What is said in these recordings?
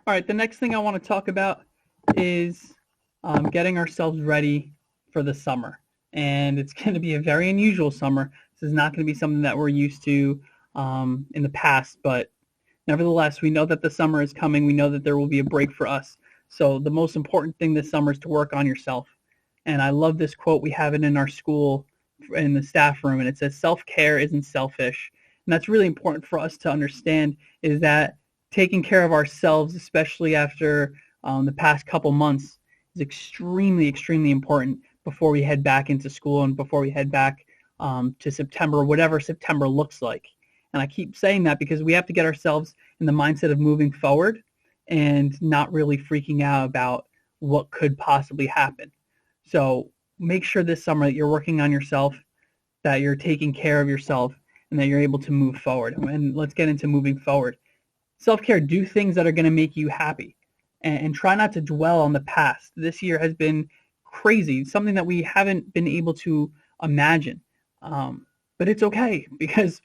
All right, the next thing I want to talk about is getting ourselves ready for the summer. And it's going to be a very unusual summer. This is not going to be something that we're used to in the past, but nevertheless, we know that the summer is coming. We know that there will be a break for us. So the most important thing this summer is to work on yourself. And I love this quote. We have it in our school in the staff room, and it says, self-care isn't selfish. And that's really important for us to understand, is that taking care of ourselves, especially after the past couple months, is extremely, extremely important before we head back into school and before we head back to September, whatever September looks like. And I keep saying that because we have to get ourselves in the mindset of moving forward and not really freaking out about what could possibly happen. So make sure this summer that you're working on yourself, that you're taking care of yourself, and that you're able to move forward. And let's get into moving forward. Self-care, do things that are going to make you happy, and try not to dwell on the past. This year has been crazy, something that we haven't been able to imagine. But it's okay because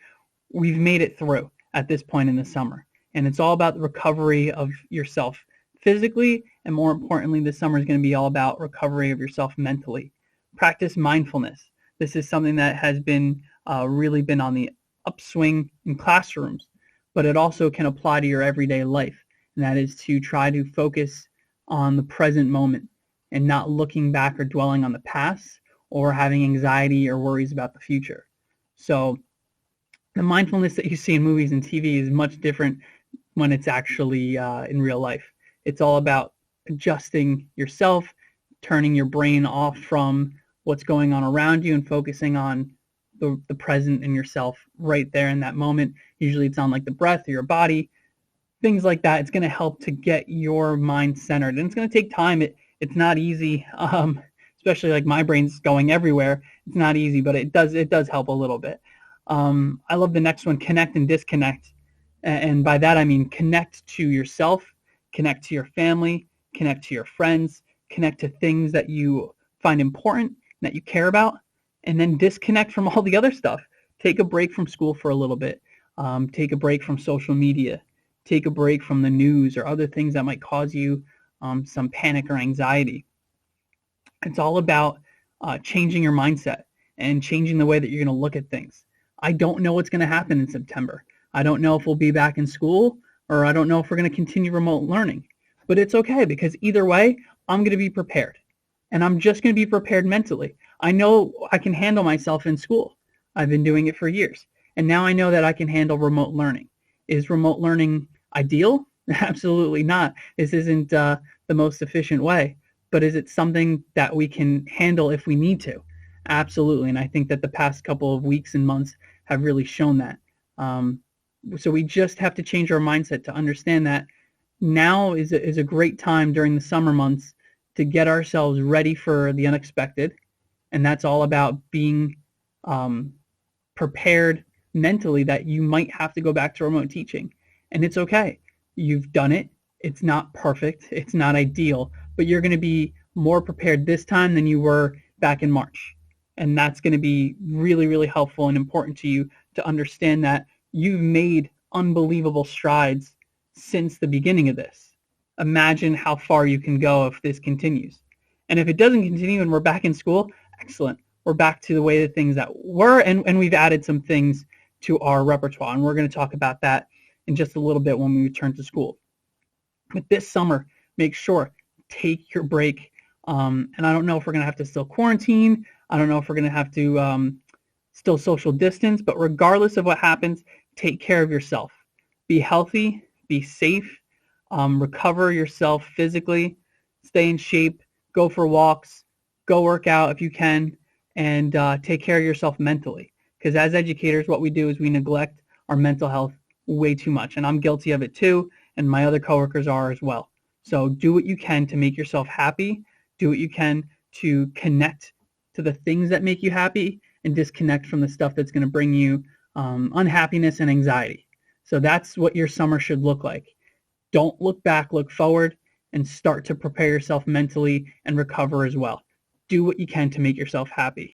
we've made it through at this point in the summer. And it's all about the recovery of yourself physically, and more importantly, this summer is going to be all about recovery of yourself mentally. Practice mindfulness. This is something that has been really been on the upswing in classrooms, but it also can apply to your everyday life. And that is to try to focus on the present moment and not looking back or dwelling on the past or having anxiety or worries about the future. So the mindfulness that you see in movies and TV is much different when it's actually in real life. It's all about adjusting yourself, turning your brain off from what's going on around you and focusing on the present and yourself right there in that moment. Usually it's on like the breath or your body, things like that. It's going to help to get your mind centered. And it's going to take time. It's not easy, especially like my brain's going everywhere. It's not easy, but it does help a little bit. I love the next one, connect and disconnect. And by that, I mean connect to yourself, connect to your family, connect to your friends, connect to things that you find important, that you care about, and then disconnect from all the other stuff. Take a break from school for a little bit. Take a break from social media. Take a break from the news or other things that might cause you some panic or anxiety. It's all about changing your mindset and changing the way that you're going to look at things. I don't know what's going to happen in September. I don't know if we'll be back in school, or I don't know if we're going to continue remote learning. But it's okay, because either way, I'm going to be prepared. And I'm just going to be prepared mentally. I know I can handle myself in school. I've been doing it for years. And now I know that I can handle remote learning. Is remote learning ideal? Absolutely not. This isn't the most efficient way. But is it something that we can handle if we need to? Absolutely. And I think that the past couple of weeks and months have really shown that. So we just have to change our mindset to understand that now is a great time during the summer months to get ourselves ready for the unexpected. And that's all about being prepared mentally that you might have to go back to remote teaching. And it's okay. You've done it. It's not perfect. It's not ideal. But you're going to be more prepared this time than you were back in March. And that's going to be really, really helpful and important to you to understand that you've made unbelievable strides since the beginning of this. Imagine how far you can go if this continues. And if it doesn't continue and we're back in school, excellent. We're back to the way that things that were, and we've added some things to our repertoire. And we're going to talk about that in just a little bit when we return to school. But this summer, make sure, take your break. And I don't know if we're going to have to still quarantine. I don't know if we're going to have to still social distance. But regardless of what happens, take care of yourself. Be healthy. Be safe. Recover yourself physically. Stay in shape. Go for walks. Go work out if you can. And take care of yourself mentally. Because as educators, what we do is we neglect our mental health way too much. And I'm guilty of it too. And my other coworkers are as well. So do what you can to make yourself happy. Do what you can to connect to the things that make you happy and disconnect from the stuff that's going to bring you unhappiness and anxiety. So that's what your summer should look like. Don't look back, look forward, and start to prepare yourself mentally and recover as well. Do what you can to make yourself happy.